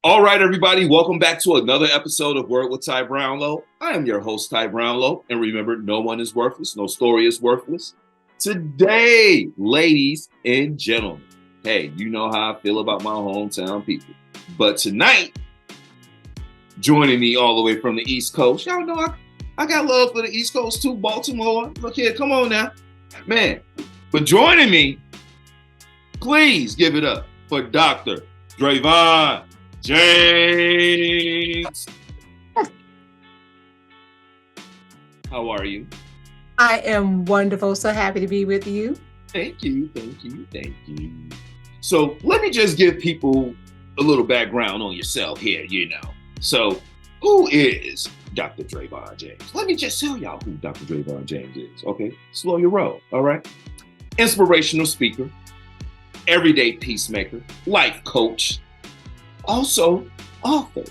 All right, everybody, welcome back to another episode of Word with Ty Brownlow. I am your host, Ty Brownlow, and remember, no one is worthless, no story is worthless. Today, ladies and gentlemen, hey, you know how I feel about my hometown people. But tonight, joining me all the way from the East Coast, y'all know I got love for the East Coast too, Baltimore. Look here, come on now. Man, but joining me, please give it up for Dr. Dravon James. How are you? I am wonderful. So happy to be with you. Thank you. So let me just give people a little background on yourself here, So who is Dr. Dravon James? Let me just tell y'all who Dr. Dravon James is, okay? Slow your roll, all right? Inspirational speaker, everyday peacemaker, life coach, also author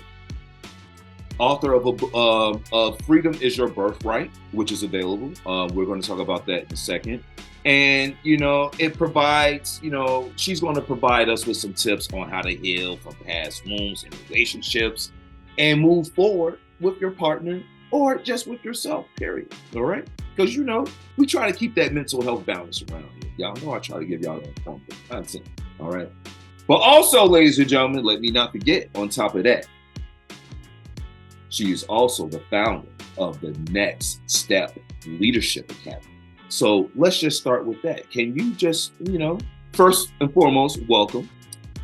of Freedom is Your Birthright, which is available. We're going to talk about that in a second. And, it provides, she's going to provide us with some tips on how to heal from past wounds and relationships and move forward with your partner or just with yourself, period. All right? Because, we try to keep that mental health balance around here. Y'all know I try to give y'all that content. All right? But also, ladies and gentlemen, let me not forget, on top of that, she is also the founder of the Next Step Leadership Academy. So let's just start with that. Can you just, first and foremost, welcome.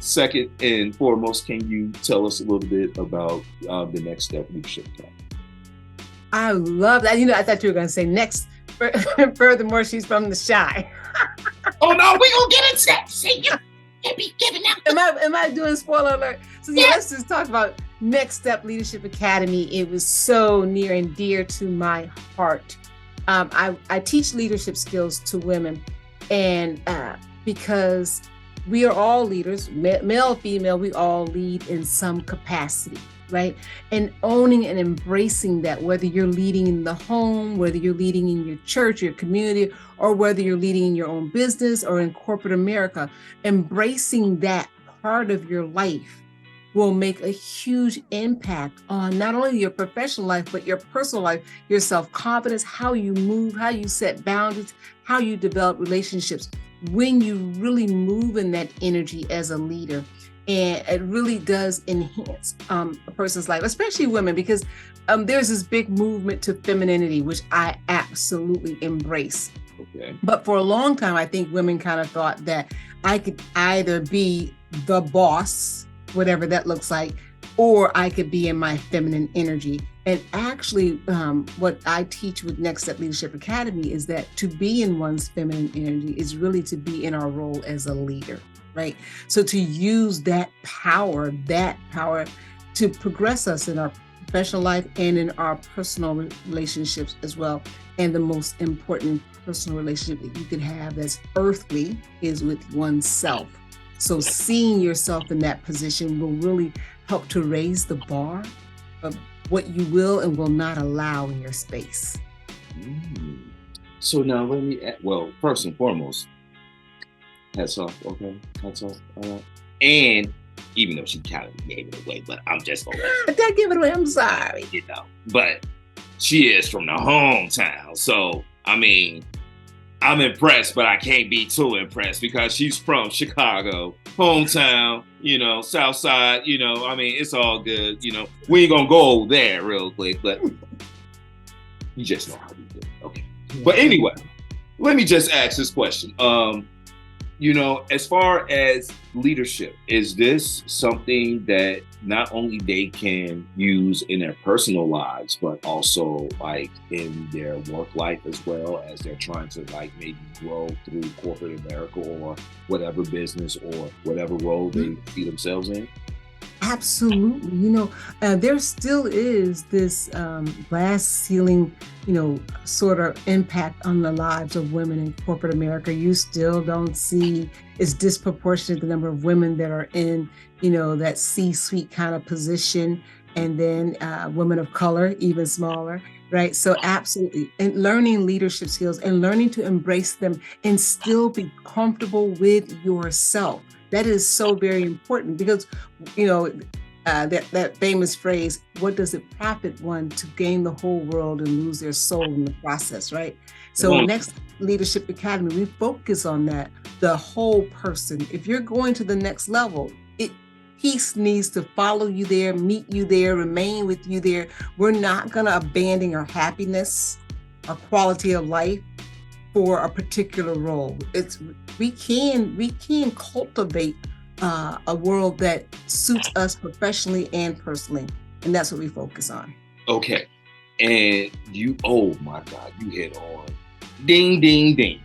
Second and foremost, can you tell us a little bit about the Next Step Leadership Academy? I love that. I thought you were going to say next. Furthermore, she's from the Shy. Oh, no, we going to get into that. See, you be giving out. Am I doing spoiler alert? So let's just talk about Next Step Leadership Academy. It was so near and dear to my heart. I teach leadership skills to women, and because we are all leaders, male, female, we all lead in some capacity, right? And owning and embracing that, whether you're leading in the home, whether you're leading in your church, your community, or whether you're leading in your own business or in corporate America, embracing that part of your life will make a huge impact on not only your professional life, but your personal life, your self-confidence, how you move, how you set boundaries, how you develop relationships when you really move in that energy as a leader. And it really does enhance a person's life, especially women, because there's this big movement to femininity, which I absolutely embrace. Okay. But for a long time, I think women kind of thought that I could either be the boss, whatever that looks like, or I could be in my feminine energy. And actually, what I teach with Next Step Leadership Academy is that to be in one's feminine energy is really to be in our role as a leader, right? So to use that power to progress us in our professional life and in our personal relationships as well. And the most important personal relationship that you can have that's earthly is with oneself. So seeing yourself in that position will really help to raise the bar of what you will and will not allow in your space. So now let me, first and foremost, hats off, okay? Hats off. And even though she kind of gave it away, but I'm just going to Don't give it away, I'm sorry. But she is from the hometown. So, I'm impressed, but I can't be too impressed because she's from Chicago, hometown, South Side, it's all good. We ain't gonna go there real quick, but you just know how we do it. Okay. But anyway, let me just ask this question. As far as leadership, is this something that not only they can use in their personal lives, but also like in their work life as well, as they're trying to like maybe grow through corporate America or whatever business or whatever role they see themselves in? Absolutely. There still is this glass ceiling, sort of impact on the lives of women in corporate America. You still don't see, it's disproportionate the number of women that are in, that C-suite kind of position. And then women of color, even smaller, right? So absolutely. And learning leadership skills and learning to embrace them and still be comfortable with yourself. That is so very important because, that famous phrase, what does it profit one to gain the whole world and lose their soul in the process, right? So Next Leadership Academy, we focus on that, the whole person. If you're going to the next level, peace needs to follow you there, meet you there, remain with you there. We're not going to abandon our happiness, our quality of life for a particular role. We can cultivate a world that suits us professionally and personally, and that's what we focus on. Okay, and oh my God, you hit on ding, ding, ding.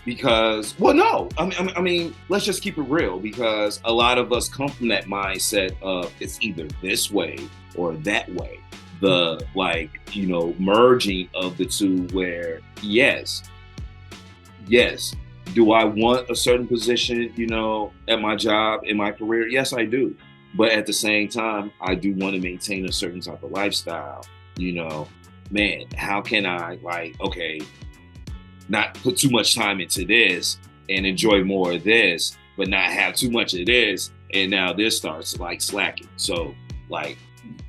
Because, well, no, I mean, let's just keep it real, because a lot of us come from that mindset of it's either this way or that way. The merging of the two, where yes, do I want a certain position, at my job, in my career? Yes, I do. But at the same time, I do want to maintain a certain type of lifestyle. Man, how can I not put too much time into this and enjoy more of this, but not have too much of this, and now this starts slacking. So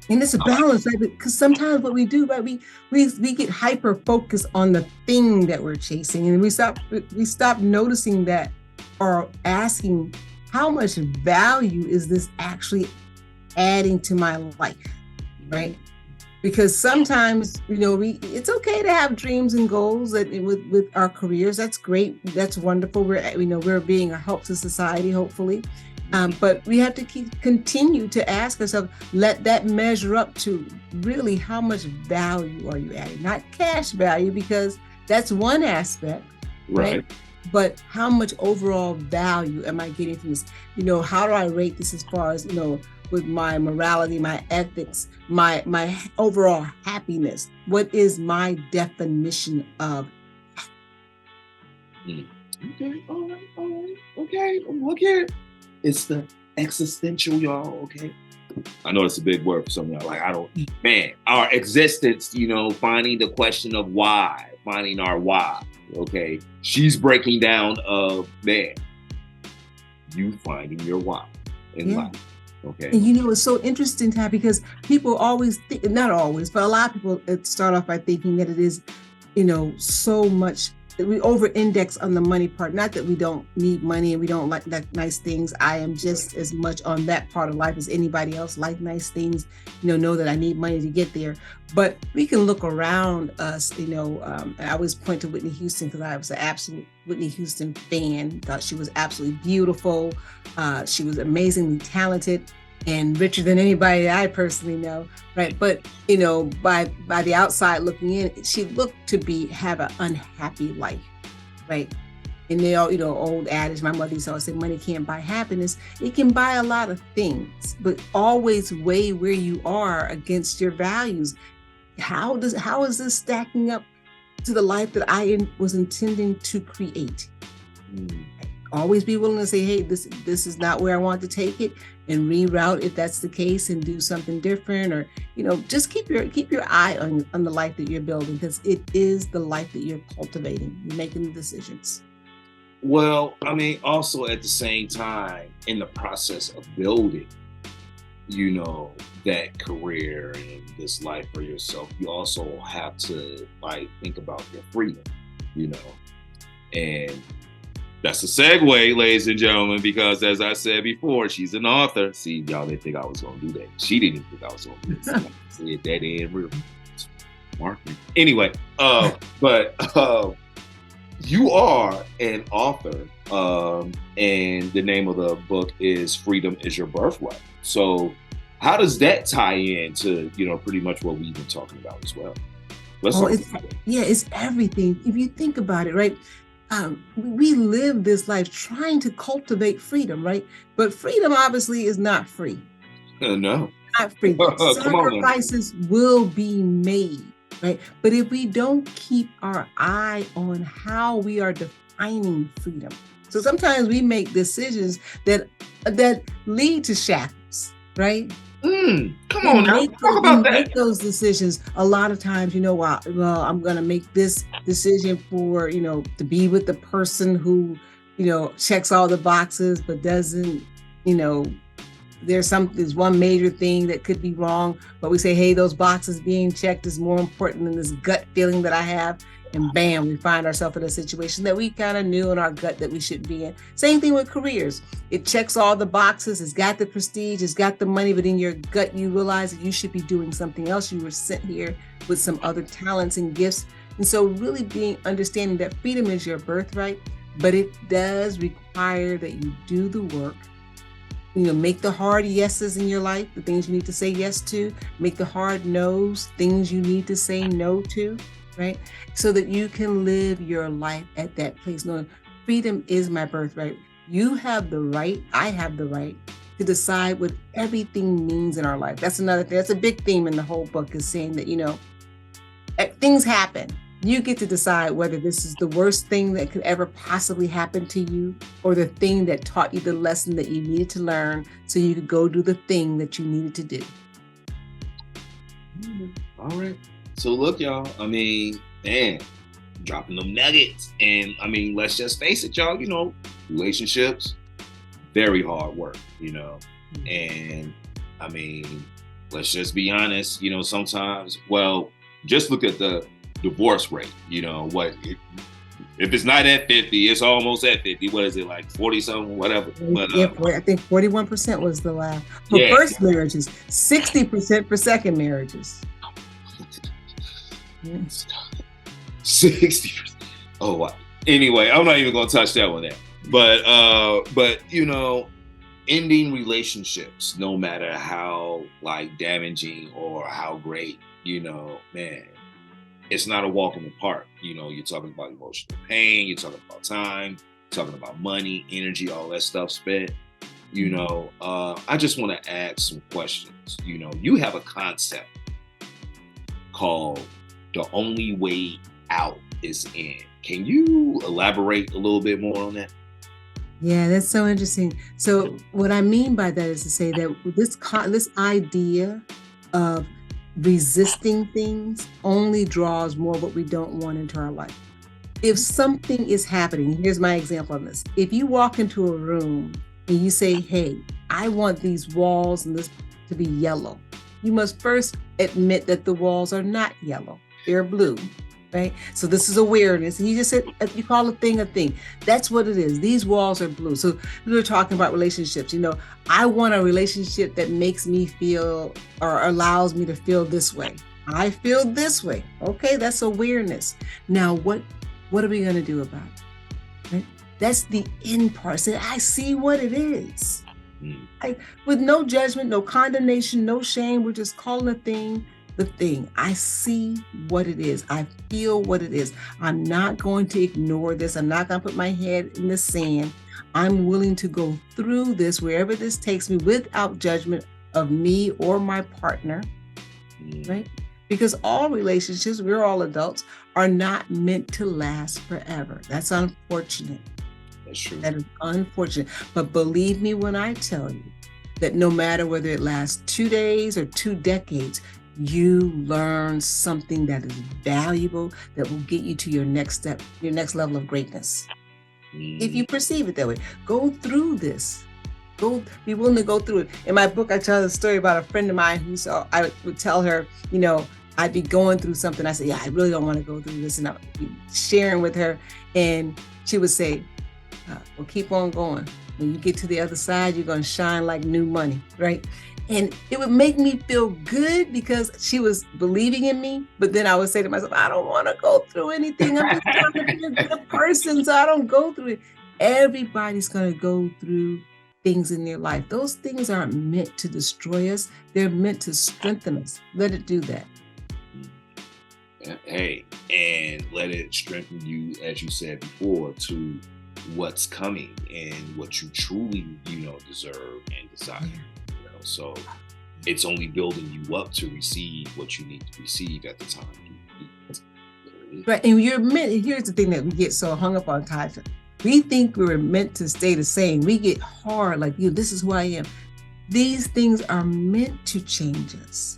and it's a balance, right? Because sometimes what we do, right, we get hyper focused on the thing that we're chasing, and we stop noticing that, or asking, how much value is this actually adding to my life, right? Because sometimes, it's okay to have dreams and goals with our careers. That's great. That's wonderful. We're being a help to society, hopefully. But we have to continue to ask ourselves, let that measure up to really how much value are you adding? Not cash value, because that's one aspect, right? But how much overall value am I getting from this? How do I rate this as far as, with my morality, my ethics, my overall happiness? What is my definition of? Okay, all right, okay, okay. It's the existential, y'all, okay? I know it's a big word for some of y'all. Our existence, finding the question of why, finding our why, okay? She's breaking down of, you finding your why in life. Okay. And it's so interesting, Ty, because people always think, not always, but a lot of people start off by thinking that it is, so much, we over-index on the money part. Not that we don't need money and we don't like nice things. I am just as much on that part of life as anybody else. Like nice things, know that I need money to get there. But we can look around us, I always point to Whitney Houston, because I was an absolute Whitney Houston fan. Thought she was absolutely beautiful. She was amazingly talented and richer than anybody that I personally know, right? But, by the outside looking in, she looked to have an unhappy life, right? And they all, old adage, my mother used to always say, money can't buy happiness. It can buy a lot of things, but always weigh where you are against your values. How is this stacking up to the life that I was intending to create? Always be willing to say, hey, this is not where I want to take it, and reroute if that's the case, and do something different, or just keep your eye on the life that you're building, because it is the life that you're cultivating. You're making the decisions. Well, also at the same time, in the process of building, that career and this life for yourself, you also have to think about your freedom, and that's a segue, ladies and gentlemen, because as I said before, she's an author. See, y'all didn't think I was going to do that. She didn't even think I was going to do that. Said that in real marketing. Anyway, but you are an author, and the name of the book is Freedom is Your Birthright. So how does that tie into, pretty much what we've been talking about as well? It's everything. If you think about it, right? We live this life trying to cultivate freedom, right? But freedom obviously is not free. No. Not free. Sacrifices will be made, right? But if we don't keep our eye on how we are defining freedom, so sometimes we make decisions that lead to shackles, right? Come on now. Talk about that. Make those decisions a lot of times, I'm going to make this decision for, to be with the person who, checks all the boxes, but doesn't, there's one major thing that could be wrong, but we say, hey, those boxes being checked is more important than this gut feeling that I have. And bam, we find ourselves in a situation that we kind of knew in our gut that we shouldn't be in. Same thing with careers. It checks all the boxes. It's got the prestige. It's got the money. But in your gut, you realize that you should be doing something else. You were sent here with some other talents and gifts. And so really understanding that freedom is your birthright, but it does require that you do the work. Make the hard yeses in your life, the things you need to say yes to. Make the hard no's, things you need to say no to. Right? So that you can live your life at that place. Knowing freedom is my birthright. You have the right, I have the right to decide what everything means in our life. That's another thing. That's a big theme in the whole book, is saying that, things happen. You get to decide whether this is the worst thing that could ever possibly happen to you, or the thing that taught you the lesson that you needed to learn so you could go do the thing that you needed to do. All right. So look, y'all, man, dropping them nuggets. And let's just face it, y'all, relationships, very hard work, and let's just be honest, sometimes, just look at the divorce rate, if it's not at 50, it's almost at 50. What is it, like 40 something, whatever? But, I think 41% was the last for first marriages, 60% for second marriages. 60%. Oh, wow. Anyway, I'm not even gonna touch that one there. But ending relationships, no matter how damaging or how great, man, it's not a walk in the park. You're talking about emotional pain, you're talking about time, you're talking about money, energy, all that stuff spent. I just want to ask some questions. You have a concept called the only way out is in. Can you elaborate a little bit more on that? Yeah, that's so interesting. So what I mean by that is to say that this idea of resisting things only draws more of what we don't want into our life. If something is happening, here's my example on this. If you walk into a room and you say, hey, I want these walls and this to be yellow, you must first admit that the walls are not yellow. They're blue, right? So this is awareness. He just said, you call a thing. That's what it is. These walls are blue. So we were talking about relationships. I want a relationship that makes me feel or allows me to feel this way. I feel this way. Okay, that's awareness. Now, what are we going to do about it? Right? That's the end part. Say, I see what it is. With no judgment, no condemnation, no shame. We're just calling a thing the thing. I see what it is. I feel what it is. I'm not going to ignore this. I'm not going to put my head in the sand. I'm willing to go through this, wherever this takes me, without judgment of me or my partner, right? Because all relationships, we're all adults, are not meant to last forever. That's unfortunate. That's true. That is unfortunate. But believe me when I tell you that no matter whether it lasts 2 days or 2 decades, you learn something that is valuable, that will get you to your next step, your next level of greatness. If you perceive it that way, go through this. Be willing to go through it. In my book, I tell the story about a friend of mine I would tell her, I'd be going through something. I said, yeah, I really don't want to go through this. And I'd be sharing with her. And she would say, well, keep on going. When you get to the other side, you're going to shine like new money, right? And it would make me feel good because she was believing in me. But then I would say to myself, I don't want to go through anything. I'm just trying to be a good person, so I don't go through it. Everybody's going to go through things in their life. Those things aren't meant to destroy us. They're meant to strengthen us. Let it do that. Hey, and let it strengthen you, as you said before, to what's coming and what you truly, deserve and desire. So it's only building you up to receive what you need to receive at the time. Right, and here's the thing that we get so hung up on, Tasha. We think we're meant to stay the same. We get hard, like, this is who I am. These things are meant to change us.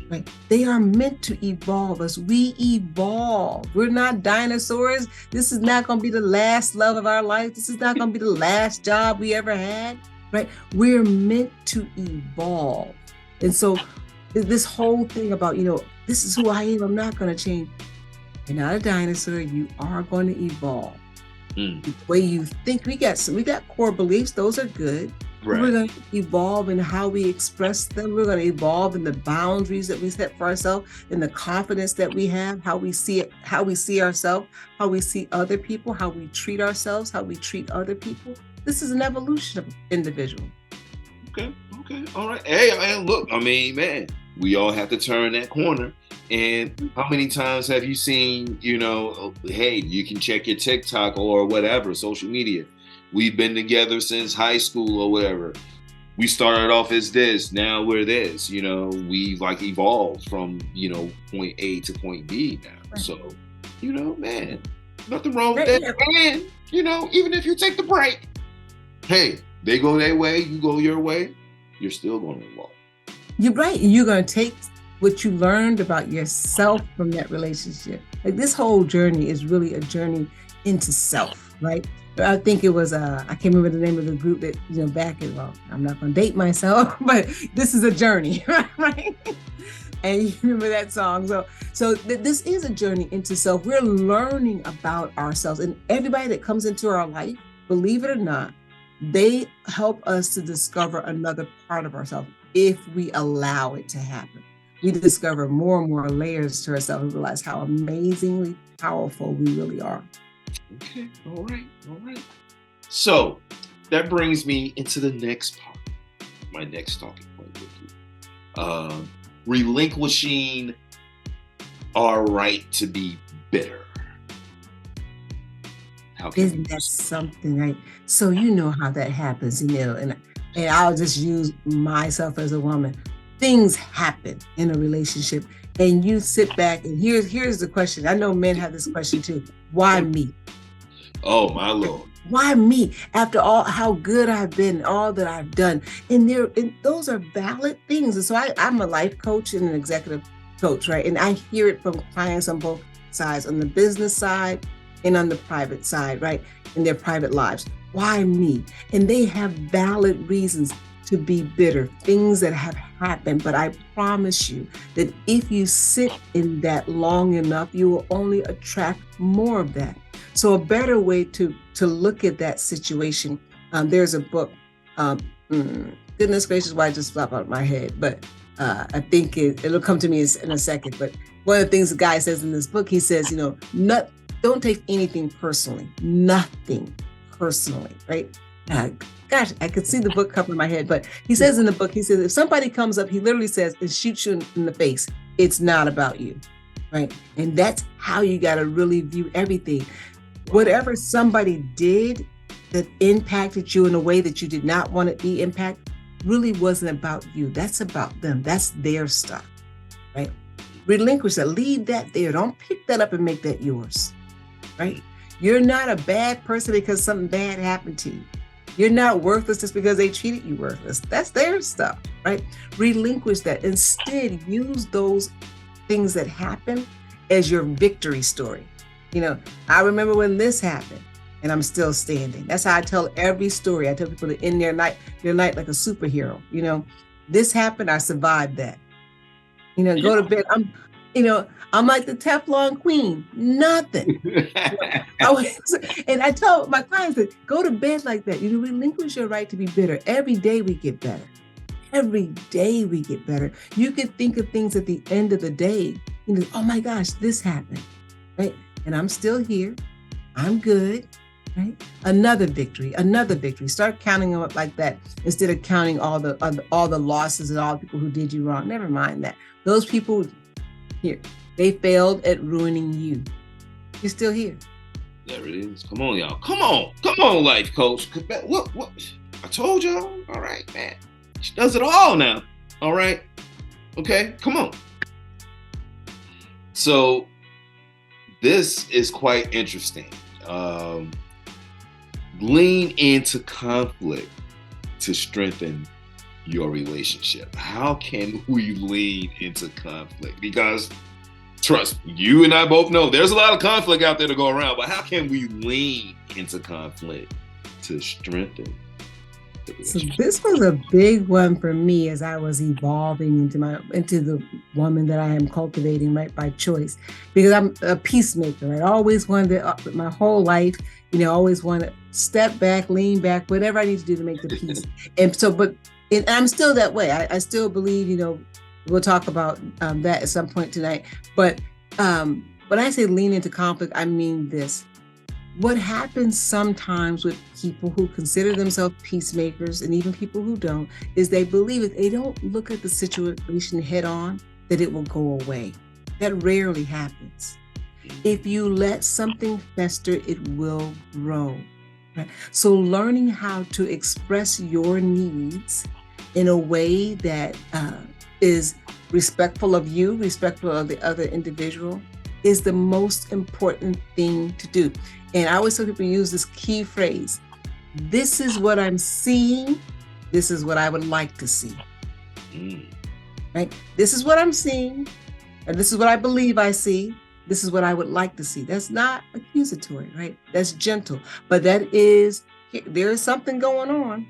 Right? They are meant to evolve us. We evolve. We're not dinosaurs. This is not going to be the last love of our life. This is not going to be the last job we ever had. right? We're meant to evolve. And so this whole thing about, this is who I am, I'm not going to change. You're not a dinosaur. You are going to evolve. The way you think, we got core beliefs. Those are good. Right. We're going to evolve in how we express them. We're going to evolve in the boundaries that we set for ourselves, in the confidence that we have, how we see it, how we see ourselves, how we see other people, how we treat ourselves, how we treat other people. This is an evolution of individual. Okay. All right. Hey, look, I mean, man, we all have to turn that corner. And how many times have you seen, hey, you can check your TikTok or whatever, social media. We've been together since high school or whatever. We started off as this, now we're this, we've like evolved from, point A to point B now. Right. So, man, nothing wrong with that. And, even if you take the break, hey, they go their way, you go your way, you're still going to evolve. You're right. You're going to take what you learned about yourself from that relationship. Like this whole journey is really a journey into self, right? I think it was, I can't remember the name of the group that, back in, I'm not going to date myself, but this is a journey, right? And you remember that song. So this is a journey into self. We're learning about ourselves, and everybody that comes into our life, believe it or not, they help us to discover another part of ourselves if we allow it to happen. We discover more and more layers to ourselves and realize how amazingly powerful we really are. Okay, all right. So that brings me into the next part, my next talking point with you. Relinquishing our right to be bitter. Isn't that something, right? So you know how that happens, and I'll just use myself as a woman. Things happen in a relationship, and you sit back, and here's the question. I know men have this question too. Why me? Oh my Lord. Why me? After all, how good I've been, all that I've done. And those are valid things. And so I'm a life coach and an executive coach, right? And I hear it from clients on both sides, on the business side and on the private side, right? In their private lives. Why me? And they have valid reasons to be bitter, things that have happened. But I promise you that if you sit in that long enough, you will only attract more of that. So a better way to look at that situation, there's a book, goodness gracious, why I just flop out of my head, but I think it'll come to me in a second. But one of the things the guy says in this book, he says, don't take anything personally, nothing personally, right? Gosh, I could see the book cover in my head, but he says in the book, he says, if somebody comes up, he literally says, and shoots you in the face, it's not about you, right? And that's how you got to really view everything. Whatever somebody did that impacted you in a way that you did not want to be impacted really wasn't about you. That's about them. That's their stuff, right? Relinquish that. Leave that there. Don't pick that up and make that yours, right? You're not a bad person because something bad happened to you. You're not worthless just because they treated you worthless. That's their stuff, right? Relinquish that. Instead, use those things that happen as your victory story. I remember when this happened and I'm still standing. That's how I tell every story. I tell people to end their night like a superhero. This happened, I survived that. Go to bed. I'm like the Teflon queen, nothing. And I tell my clients that go to bed like that. Relinquish your right to be bitter. Every day we get better. Every day we get better. You could think of things at the end of the day. Oh my gosh, this happened, right? And I'm still here. I'm good, right? Another victory. Start counting them up like that instead of counting all the losses and all the people who did you wrong. Never mind that. Those people here, they failed at ruining you. You're still here. There it is. Come on, y'all. Come on, life coach. What? I told y'all. All right, man. She does it all now. All right. Okay. Come on. So this is quite interesting. Lean into conflict to strengthen your relationship. How can we lean into conflict? Because trust, you and I both know there's a lot of conflict out there to go around, but how can we lean into conflict to strengthen So this was a big one for me as I was evolving into the woman that I am cultivating, right, by choice, because I'm a peacemaker. Right? I always wanted my whole life, always want to step back, lean back, whatever I need to do to make the peace. And so, and I'm still that way. I still believe, we'll talk about that at some point tonight. But when I say lean into conflict, I mean this. What happens sometimes with people who consider themselves peacemakers, and even people who don't, is they believe if they don't look at the situation head on, that it will go away. That rarely happens. If you let something fester, it will grow. Right? So learning how to express your needs in a way that is respectful of you, respectful of the other individual, is the most important thing to do. And I always tell people use this key phrase: this is what I'm seeing, this is what I would like to see. Right? This is what I'm seeing, and this is what I believe I see. This is what I would like to see. That's not accusatory, right? That's gentle. But there is something going on.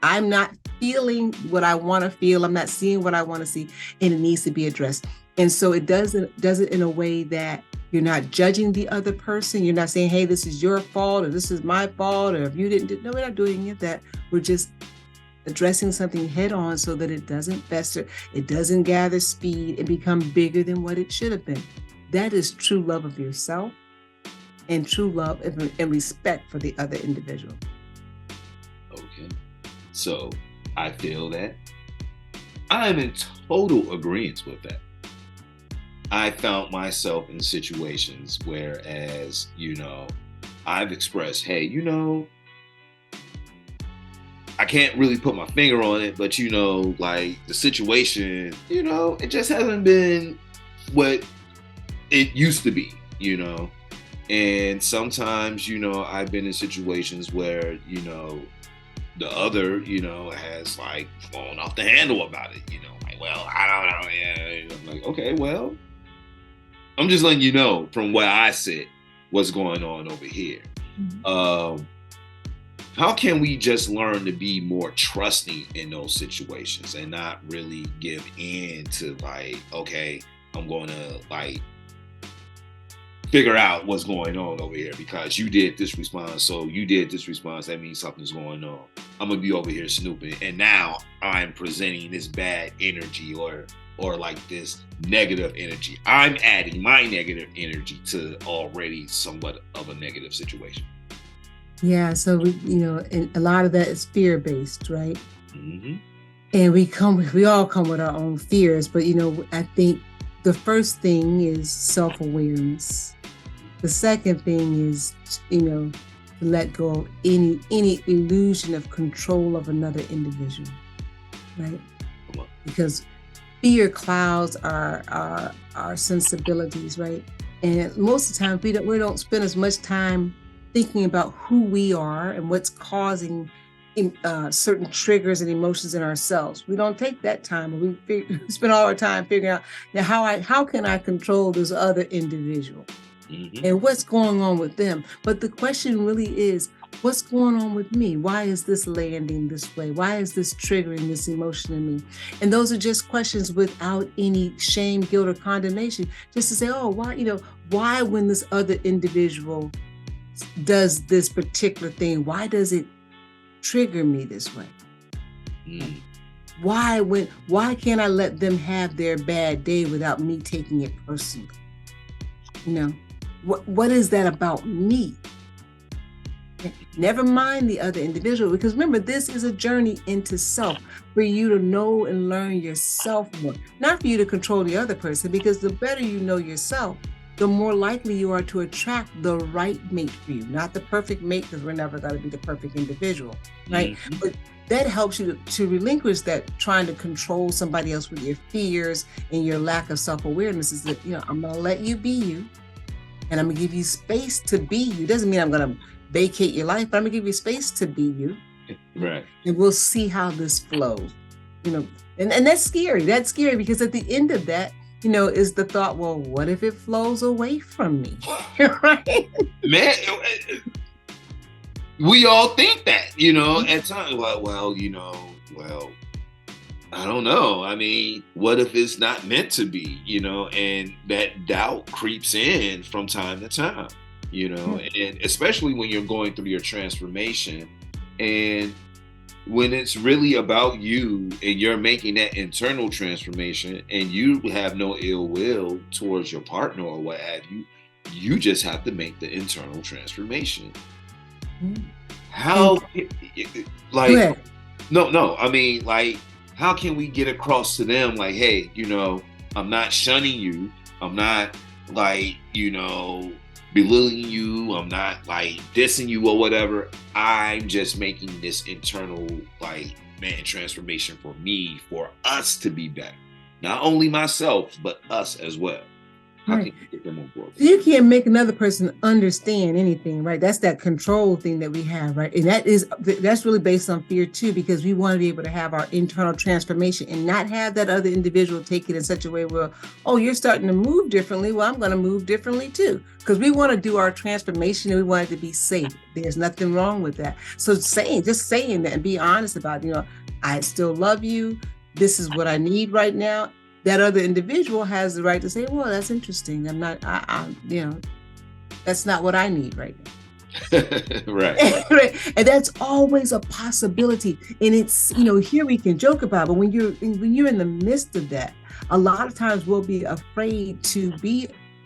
I'm not feeling what I want to feel. I'm not seeing what I want to see, and it needs to be addressed. And so it does it in a way that you're not judging the other person. You're not saying, hey, this is your fault, or this is my fault, or if you didn't do. No, we're not doing any of that. We're just addressing something head on so that it doesn't fester, it doesn't gather speed and become bigger than what it should have been. That is true love of yourself and true love and respect for the other individual. Okay. So I feel that I'm in total agreement with that. I found myself in situations whereas, I've expressed, hey, I can't really put my finger on it, but like the situation, it just hasn't been what it used to be, and sometimes, I've been in situations where, the other, has like fallen off the handle about it, like, well, I don't know. Yeah. I'm like, okay, well, I'm just letting you know from where I sit what's going on over here. Mm-hmm. How can we just learn to be more trusting in those situations and not really give in to like, okay, I'm going to like figure out what's going on over here because you did this response. So you did this response. That means something's going on. I'm going to be over here snooping. And now I'm presenting this bad energy or like this negative energy. I'm adding my negative energy to already somewhat of a negative situation. Yeah, so and a lot of that is fear-based, right? Mm-hmm. And we all come with our own fears, but I think the first thing is self-awareness. The second thing is, to let go of any illusion of control of another individual, right? Because fear clouds our sensibilities, right? And most of the time we don't spend as much time thinking about who we are and what's causing certain triggers and emotions in ourselves. We don't take that time. We spend all our time figuring out now how can I control this other individual, mm-hmm. and what's going on with them. But the question really is, what's going on with me? Why is this landing this way? Why is this triggering this emotion in me? And those are just questions without any shame, guilt, or condemnation. Just to say, oh, why when this other individual does this particular thing, why does it trigger me this way? Why can't I let them have their bad day without me taking it personally? What is that about me? Never mind the other individual, because remember, this is a journey into self for you to know and learn yourself more, not for you to control the other person, because the better you know yourself, the more likely you are to attract the right mate for you, not the perfect mate, because we're never going to be the perfect individual, right? Mm-hmm. But that helps you to relinquish that trying to control somebody else with your fears and your lack of self-awareness. Is that, I'm going to let you be you, and I'm going to give you space to be you. Doesn't mean I'm going to vacate your life, but I'm going to give you space to be you. Right. And we'll see how this flows, and that's scary. That's scary because at the end of that, is the thought, well, what if it flows away from me? Right? Man, we all think that, at times. Well, I don't know. I mean, what if it's not meant to be, and that doubt creeps in from time to time, and especially when you're going through your transformation and when it's really about you and you're making that internal transformation and you have no ill will towards your partner or what have you, you just have to make the internal transformation. How, like, no, I mean, like, how can we get across to them, like, hey, I'm not shunning you. I'm not, like, belittling you. I'm not, like, dissing you or whatever. I'm just making this internal, like, transformation for me, for us to be better. Not only myself, but us as well. How can you get them on board? You can't make another person understand anything, right? That's that control thing that we have, right? And that's really based on fear too, because we want to be able to have our internal transformation and not have that other individual take it in such a way where, oh, you're starting to move differently. Well, I'm going to move differently too, because we want to do our transformation and we want it to be safe. There's nothing wrong with that. So just saying that and be honest about, I still love you. This is what I need right now. That other individual has the right to say, well, that's interesting. That's not what I need right now. Right. And that's always a possibility. And it's, here we can joke about it, but when you're in the midst of that, a lot of times we'll be afraid to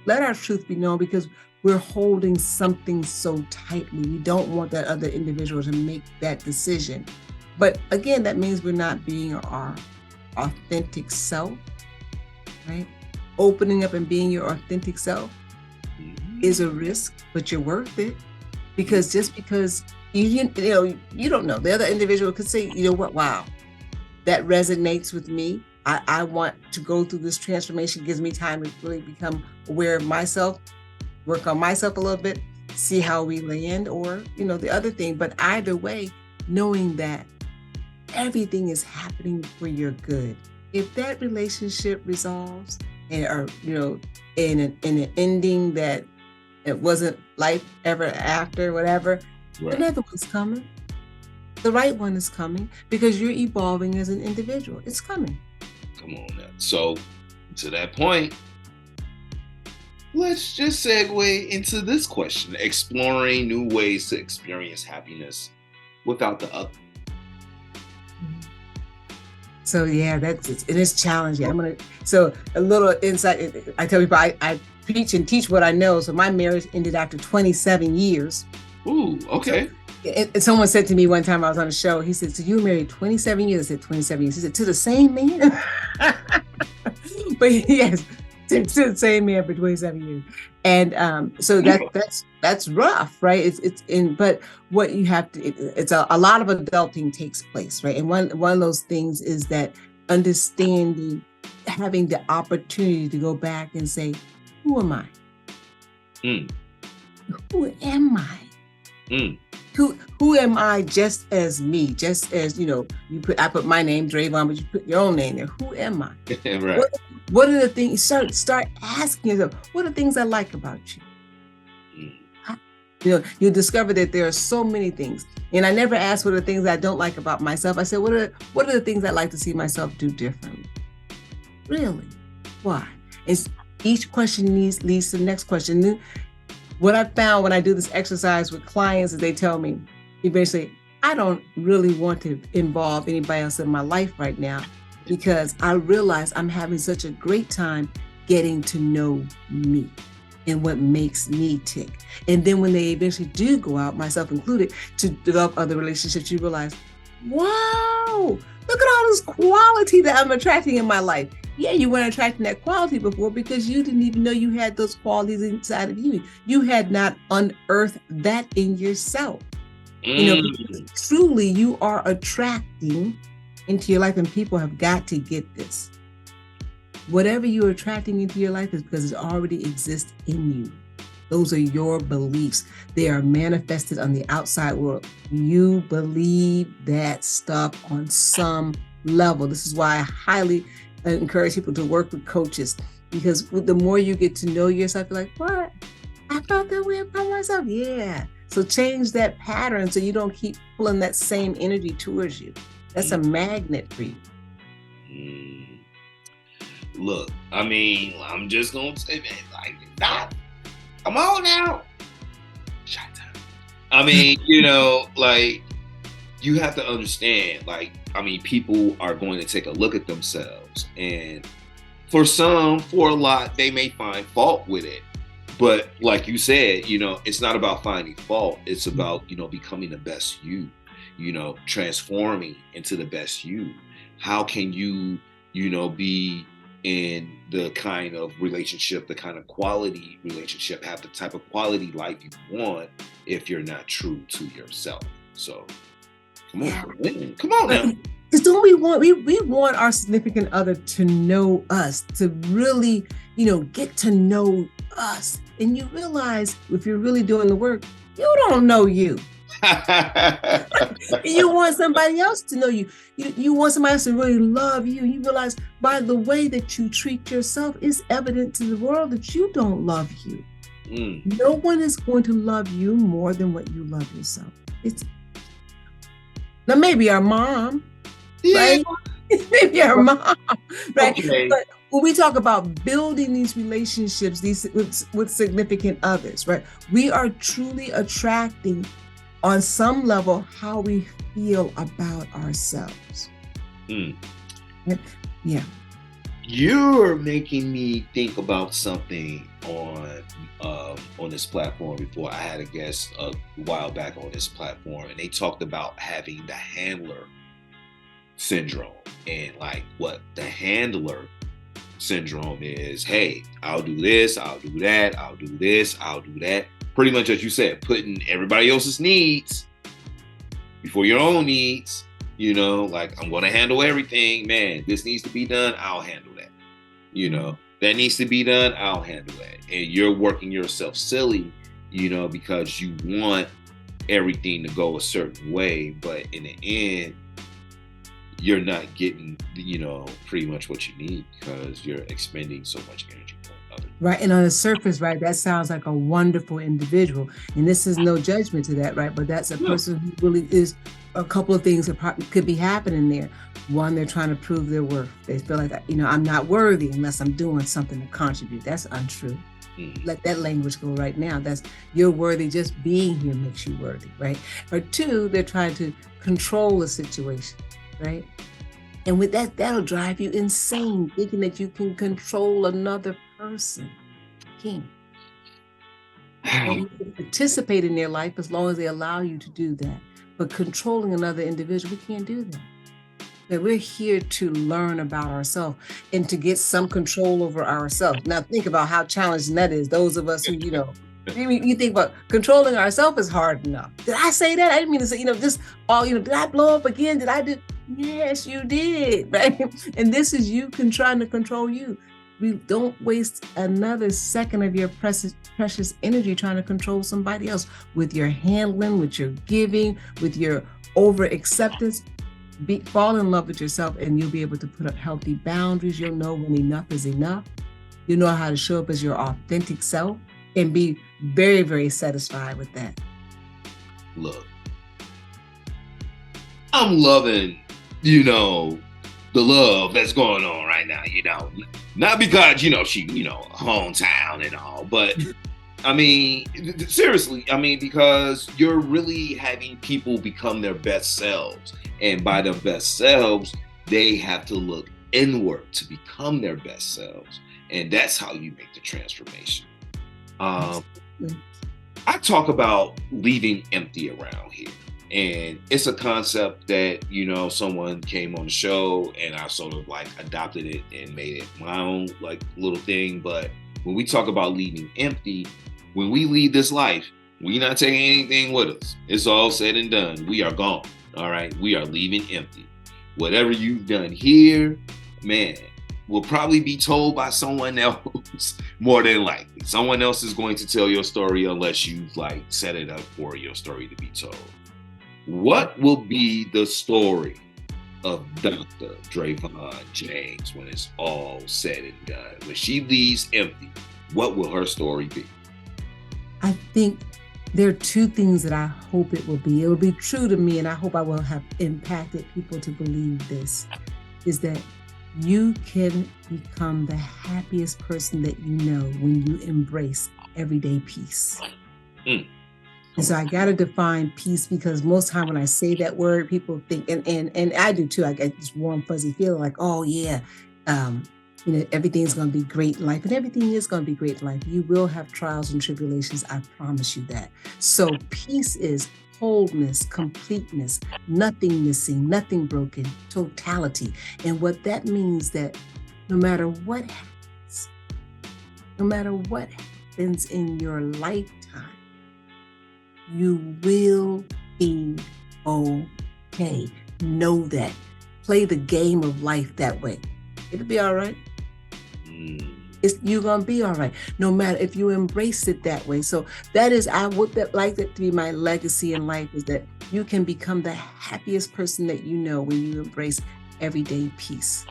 let our truth be known because we're holding something so tightly. We don't want that other individual to make that decision. But again, that means we're not being our authentic self. Right? Opening up and being your authentic self is a risk, but you're worth it. Because just because you don't know, the other individual could say, you know what, wow, that resonates with me. I want to go through this transformation, gives me time to really become aware of myself, work on myself a little bit, see how we land, or, the other thing. But either way, knowing that everything is happening for your good. If that relationship resolves in an ending that it wasn't life ever after, whatever, right. Another one's coming. The right one is coming because you're evolving as an individual. It's coming. Come on now. So to that point, let's just segue into this question: exploring new ways to experience happiness without the other. So yeah, it's challenging. So a little insight. I tell people I preach and teach what I know. So my marriage ended after 27 years. Ooh, okay. And someone said to me one time I was on a show, he said, so you were married 27 years? I said, 27 years. He said, to the same man? But yes, to the same man for 27 years. And so that's rough, right? But what you have to, it's a lot of adulting takes place, right? And one of those things is that understanding, having the opportunity to go back and say, who am I? Who am I? Who am I just as me? Just as, I put my name, Dravon, but you put your own name there. Who am I? Right. What are the things, start asking yourself, what are things I like about you? You'll discover that there are so many things. And I never asked what are the things I don't like about myself. I said, what are the things I'd like to see myself do differently? Really? Why? And each question leads to the next question. What I found when I do this exercise with clients is they tell me, eventually, I don't really want to involve anybody else in my life right now because I realize I'm having such a great time getting to know me and what makes me tick. And then when they eventually do go out, myself included, to develop other relationships, you realize, wow, look at all this quality that I'm attracting in my life. Yeah, you weren't attracting that quality before because you didn't even know you had those qualities inside of you. You had not unearthed that in yourself. Truly you are attracting into your life, and people have got to get this. Whatever you're attracting into your life is because it already exists in you. Those are your beliefs. They are manifested on the outside world. You believe that stuff on some level. This is why I highly encourage people to work with coaches, because the more you get to know yourself, you're like, what? I felt that way about myself. Yeah. So change that pattern so you don't keep pulling that same energy towards you. That's a magnet for you. Look, I mean, I'm just gonna say, man, like, stop. Come on now. Shut up. I mean, like, you have to understand, like, I mean, people are going to take a look at themselves, and for a lot, they may find fault with it. But like you said, it's not about finding fault. It's about, becoming the best you, transforming into the best you. How can you, be in the kind of relationship, the kind of quality relationship, have the type of quality life you want if you're not true to yourself? So come on now. Because don't we want our significant other to know us, to really, get to know us. And you realize if you're really doing the work, you don't know you. You want somebody else to know you. You want somebody else to really love you. You realize by the way that you treat yourself, it's evident to the world that you don't love you. No one is going to love you more than what you love yourself. Now maybe our mom, right? Maybe our mom, right? Okay. But when we talk about building these relationships, with significant others, right? We are truly attracting on some level how we feel about ourselves. Yeah. You're making me think about something on this platform before. I had a guest a while back on this platform, and they talked about having the handler syndrome, and like what the handler syndrome is. Hey, I'll do this, I'll do that, I'll do this, I'll do that. Pretty much, as you said, putting everybody else's needs before your own needs. Like, I'm going to handle everything. Man, this needs to be done, I'll handle that. That needs to be done, I'll handle that. And you're working yourself silly, because you want everything to go a certain way. But in the end, you're not getting, pretty much what you need because you're expending so much energy on others. Right. And on the surface, right, that sounds like a wonderful individual. And this is no judgment to that, right? But that's a person who really is a couple of things that could be happening there. One, they're trying to prove their worth. They feel like, I'm not worthy unless I'm doing something to contribute. That's untrue. Let that language go right now. That's, you're worthy, just being here makes you worthy, right? Or two, they're trying to control the situation, right? And with that, that'll drive you insane, thinking that you can control another person. King. And you can participate in their life as long as they allow you to do that. But controlling another individual, we can't do that. That we're here to learn about ourselves and to get some control over ourselves. Now think about how challenging that is. Those of us who, you think about controlling ourselves is hard enough. Did I say that? I didn't mean to say, just all, did I blow up again? Did I do? Yes, you did, right? And this is you trying to control you. We don't waste another second of your precious energy trying to control somebody else with your handling, with your giving, with your over acceptance. Fall in love with yourself, and you'll be able to put up healthy boundaries. You'll know when enough is enough. You know how to show up as your authentic self and be very, very satisfied with that. Look, I'm loving, the love that's going on right now, not because, she, hometown and all, but I mean, seriously, because you're really having people become their best selves. And by their best selves, they have to look inward to become their best selves. And that's how you make the transformation. I talk about leaving empty around here. And it's a concept that, someone came on the show and I sort of like adopted it and made it my own like little thing. But when we talk about leaving empty, when we leave this life, we're not taking anything with us. It's all said and done. We are gone. All right. We are leaving empty. Whatever you've done here, man, will probably be told by someone else more than likely. Someone else is going to tell your story unless you like set it up for your story to be told. What will be the story of Dr. Dravon James when it's all said and done? When she leaves empty, what will her story be? I think There are two things that I hope it will be. It will be true to me, and I hope I will have impacted people to believe this, is that you can become the happiest person that you know when you embrace everyday peace. And so I got to define peace, because most time when I say that word, people think, and I do too, I get this warm, fuzzy feeling like, oh yeah, everything's going to be great in life, and everything is going to be great in life. You will have trials and tribulations. I promise you that. So peace is wholeness, completeness, nothing missing, nothing broken, totality. And what that means, that no matter what happens in your lifetime, you will be okay. Know that. Play the game of life that way. It'll be all right. You're going to be all right, no matter if you embrace it that way. So that is, I would like that to be my legacy in life, is that you can become the happiest person that you know when you embrace everyday peace.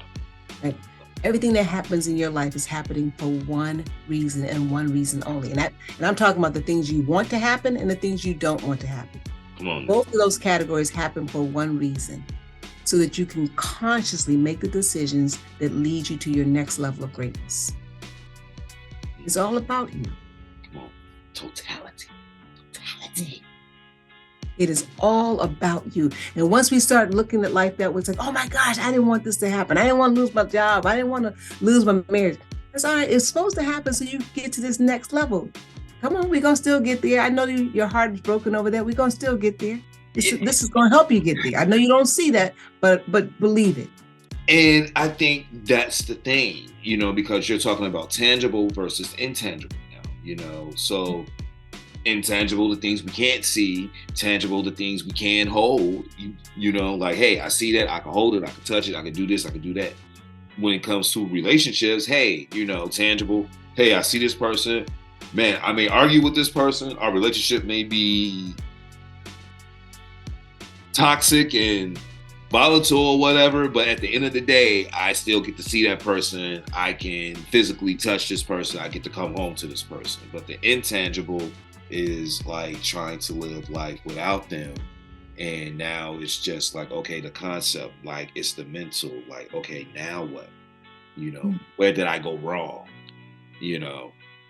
Right? Everything that happens in your life is happening for one reason and one reason only. And I'm talking about the things you want to happen and the things you don't want to happen. Come on. Both of those categories happen for one reason, so that you can consciously make the decisions that lead you to your next level of greatness. It's all about you. Come on. Totality. It is all about you. And once we start looking at life that way, it's like, oh my gosh, I didn't want this to happen. I didn't want to lose my job. I didn't want to lose my marriage. That's all right. It's supposed to happen so you get to this next level. Come on, we're going to still get there. I know your heart is broken over that. We're going to still get there. This is going to help you get there. I know you don't see that, but believe it. And I think that's the thing, because you're talking about tangible versus intangible now, so intangible, the things we can't see; tangible, the things we can hold. Like, hey, I see that, I can hold it, I can touch it, I can do this, I can do that. When it comes to relationships, hey, tangible. Hey, I see this person. Man, I may argue with this person. Our relationship may be toxic and volatile or whatever, but at the end of the day, I still get to see that person. I can physically touch this person. I get to come home to this person. But the intangible is like trying to live life without them. And now it's just like, okay, the concept, like it's the mental, like, okay, now what? Where did I go wrong?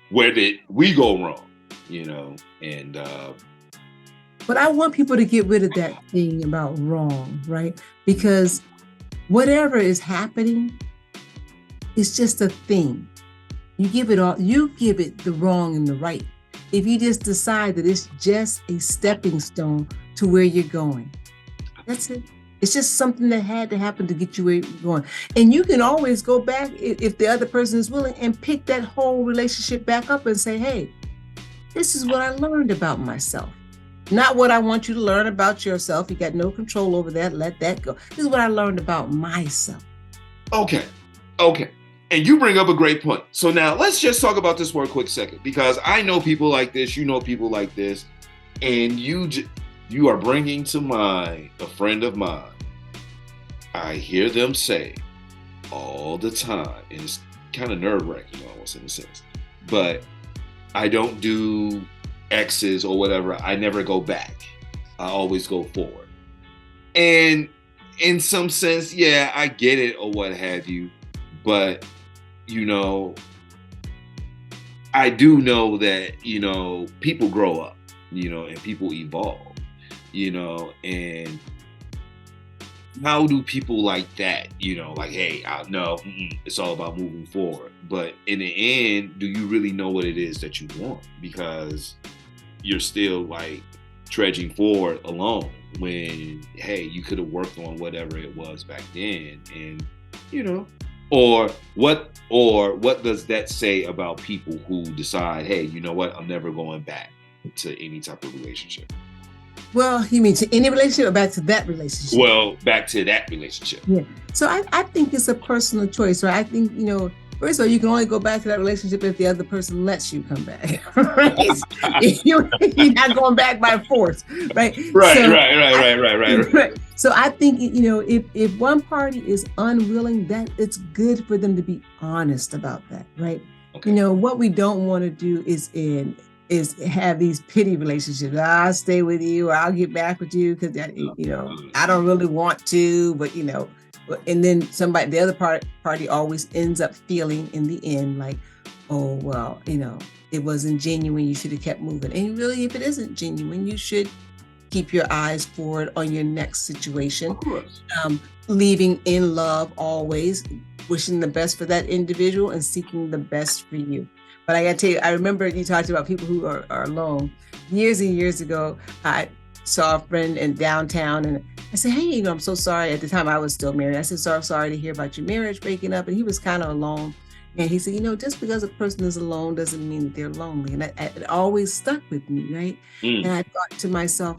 Where did we go wrong? And but I want people to get rid of that thing about wrong, right? Because whatever is happening, it's just a thing. You give it the wrong and the right. If you just decide that it's just a stepping stone to where you're going, that's it. It's just something that had to happen to get you where you're going. And you can always go back, if the other person is willing, and pick that whole relationship back up and say, hey, this is what I learned about myself. Not what I want you to learn about yourself. You got no control over that. Let that go. This is what I learned about myself. Okay. And you bring up a great point. So now let's just talk about this for a quick second, because I know people like this. You know people like this. And you are bringing to mind a friend of mine. I hear them say all the time, and it's kind of nerve-wracking almost in a sense, but I don't do X's or whatever. I never go back. I always go forward. And in some sense, yeah, I get it or what have you, but I do know that, people grow up, and people evolve, and how do people like that, like, hey, it's all about moving forward. But in the end, do you really know what it is that you want? Because you're still like trudging forward alone when, hey, you could have worked on whatever it was back then. And, or what does that say about people who decide, hey, you know what, I'm never going back to any type of relationship? Well, you mean to any relationship or back to that relationship? Well, back to that relationship. Yeah. So I think it's a personal choice, right? I think, first of all, you can only go back to that relationship if the other person lets you come back, right? You're not going back by force, right? Right. So I think, if one party is unwilling, that it's good for them to be honest about that, right? Okay. What we don't want to do is is have these pity relationships. I'll stay with you, or I'll get back with you because I don't really want to, but and then the other party always ends up feeling in the end like, oh well, it wasn't genuine. You should have kept moving. And really, if it isn't genuine, you should keep your eyes forward on your next situation. Of course. Leaving in love always, wishing the best for that individual and seeking the best for you. But I gotta tell you, I remember you talked about people who are alone. Years and years ago, I saw a friend in downtown and I said, hey, I'm so sorry. At the time I was still married. I said, sorry to hear about your marriage breaking up. And he was kind of alone. And he said, just because a person is alone doesn't mean that they're lonely. And it always stuck with me, right? And I thought to myself,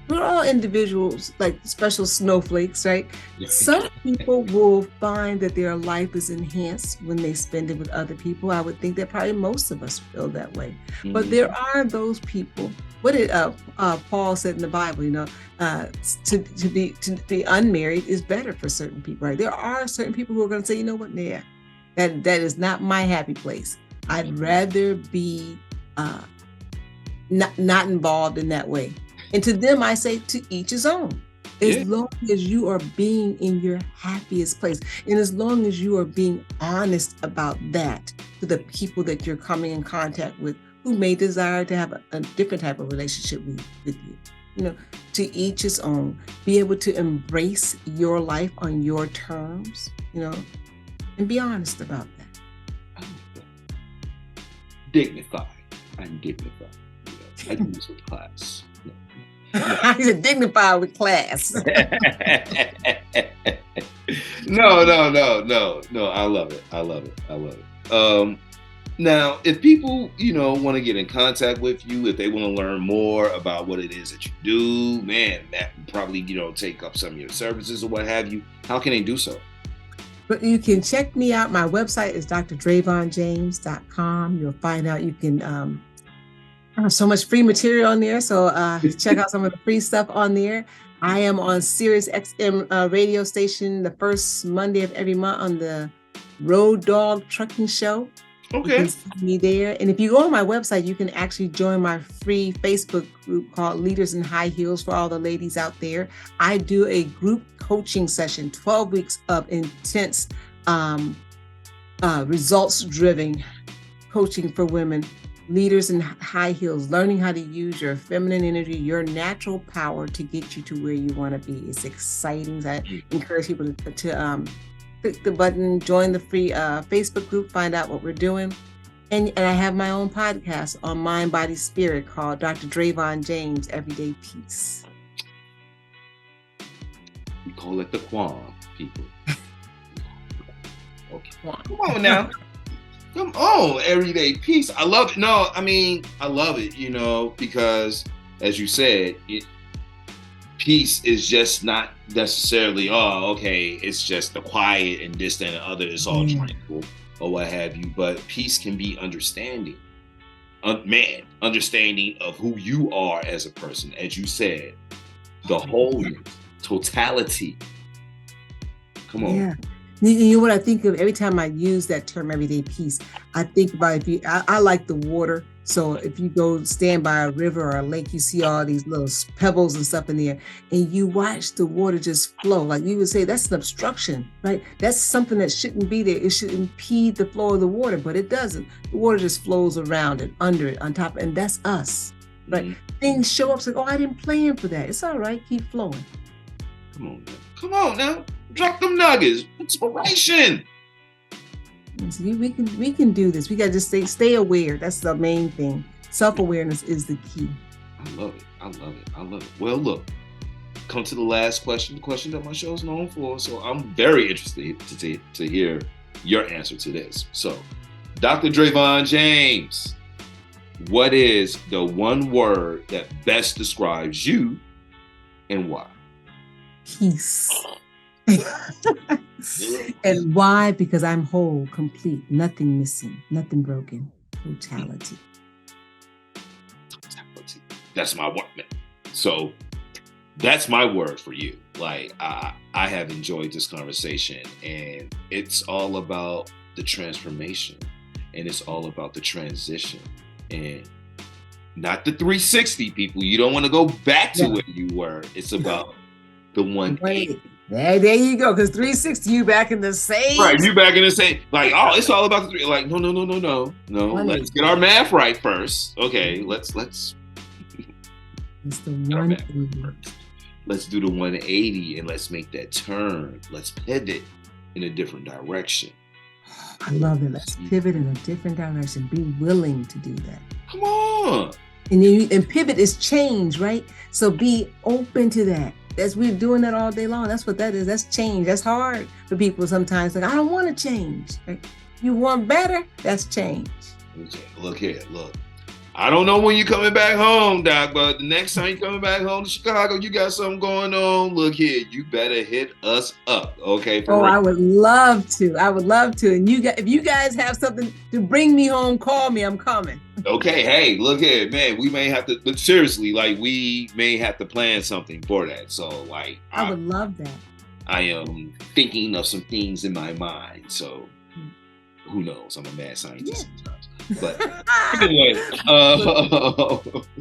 we're all individuals, like special snowflakes, right? Some people will find that their life is enhanced when they spend it with other people. I would think that probably most of us feel that way. But there are those people. What did Paul said in the Bible? To be unmarried is better for certain people, right? There are certain people who are going to say, you know what, yeah, that is not my happy place. I'd rather be not involved in that way. And to them, I say, to each his own. As long as you are being in your happiest place, and as long as you are being honest about that to the people that you're coming in contact with, who may desire to have a different type of relationship with you, to each his own. Be able to embrace your life on your terms, and be honest about that. Dignified. I'm dignified. I do this with class. He's a dignified with class. No. I love it. Now, if people, want to get in contact with you, if they want to learn more about what it is that you do, man, that probably, take up some of your services or what have you, how can they do so? But you can check me out. My website is drdravonjames.com. You'll find out you can, I have so much free material on there. So check out some of the free stuff on there. I am on Sirius XM radio station the first Monday of every month on the Road Dog Trucking Show. Okay. You can see me there. And if you go on my website, you can actually join my free Facebook group called Leaders in High Heels for all the ladies out there. I do a group coaching session, 12 weeks of intense, results-driven coaching for women. Leaders in high heels, learning how to use your feminine energy, your natural power to get you to where you want to be. It's exciting. I encourage people to click the button, join the free Facebook group, find out what we're doing. And I have my own podcast on Mind, Body, Spirit called Dr. Dravon James, Everyday Peace. We call it the Quam, people. Okay. Come on now. Come on, Everyday Peace. I love it. No, I love it, because as you said, peace is just not necessarily, it's just the quiet and this and the other. It's all tranquil or what have you. But peace can be understanding. Understanding of who you are as a person. As you said, the wholeness, totality. Come on. Yeah. You know what I think of every time I use that term, everyday peace? I think about I like the water. So if you go stand by a river or a lake, you see all these little pebbles and stuff in there, and you watch the water just flow. Like you would say, that's an obstruction, right? That's something that shouldn't be there. It should impede the flow of the water, but it doesn't. The water just flows around it, under it, on top, and that's us, right? Mm-hmm. Things show up, like, I didn't plan for that. It's all right, keep flowing. Come on now. Drop them nuggets. Inspiration. So we can do this. We got to just stay aware. That's the main thing. Self-awareness is the key. I love it. Well, look, come to the last question, the question that my show is known for. So I'm very interested to hear your answer to this. So, Dr. Dravon James, what is the one word that best describes you and why? Peace. And why? Because I'm whole, complete, nothing missing, nothing broken. Totality. That's my word. So that's my word for you. Like I have enjoyed this conversation, and it's all about the transformation. and it's all about the transition and not the 360 people. You don't want to go back to where you were. It's about the 180. There you go. Because 360, you back in the same. Right, you back in the same. Like, oh, it's all about the three. Like, no. Let's get our math right first. Okay, let's. It's the 180. Let's do the 180 and let's make that turn. Let's pivot in a different direction. I love it. Let's pivot in a different direction. Be willing to do that. Come on. And pivot is change, right? So be open to that. We're doing that all day long. That's what that is. That's change. That's hard for people sometimes. Like, I don't want to change. Right? You want better? That's change. Okay, look here. Look. I don't know when you're coming back home, Doc, but the next time you're coming back home to Chicago, you got something going on. Look here. You better hit us up. Okay. I would love to. And if you guys have something to bring me home, call me. I'm coming. Okay. Hey, look here, man. We may have to, but seriously, like, we may have to plan something for that. So, like, I would love that. I am thinking of some things in my mind. So, who knows? I'm a mad scientist sometimes. But anyway,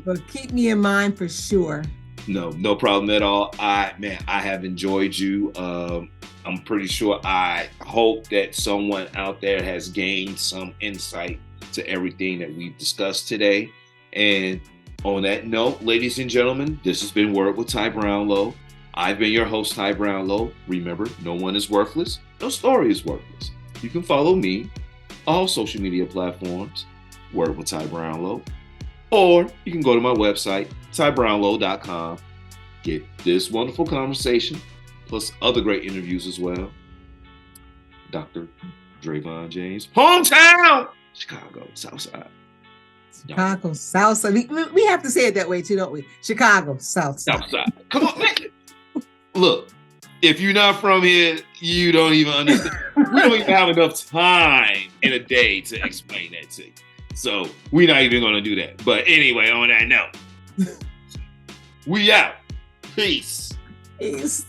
but keep me in mind for sure. No problem at all. I have enjoyed you. I'm pretty sure, I hope that someone out there has gained some insight to everything that we've discussed today. And on that note, ladies and gentlemen, this has been Word with Ty Brownlow. I've been your host, Ty Brownlow. Remember, no one is worthless. No story is worthless. You can follow me all social media platforms, Word with Ty Brownlow, or you can go to my website, tybrownlow.com, get this wonderful conversation, plus other great interviews as well. Dr. Dravon James, hometown, Chicago, Southside. Chicago, Southside. We have to say it that way too, don't we? Chicago, Southside. Come on, man. Look. If you're not from here, you don't even understand. We don't even have enough time in a day to explain that to you. So we're not even going to do that. But anyway, on that note, we out. Peace. Peace.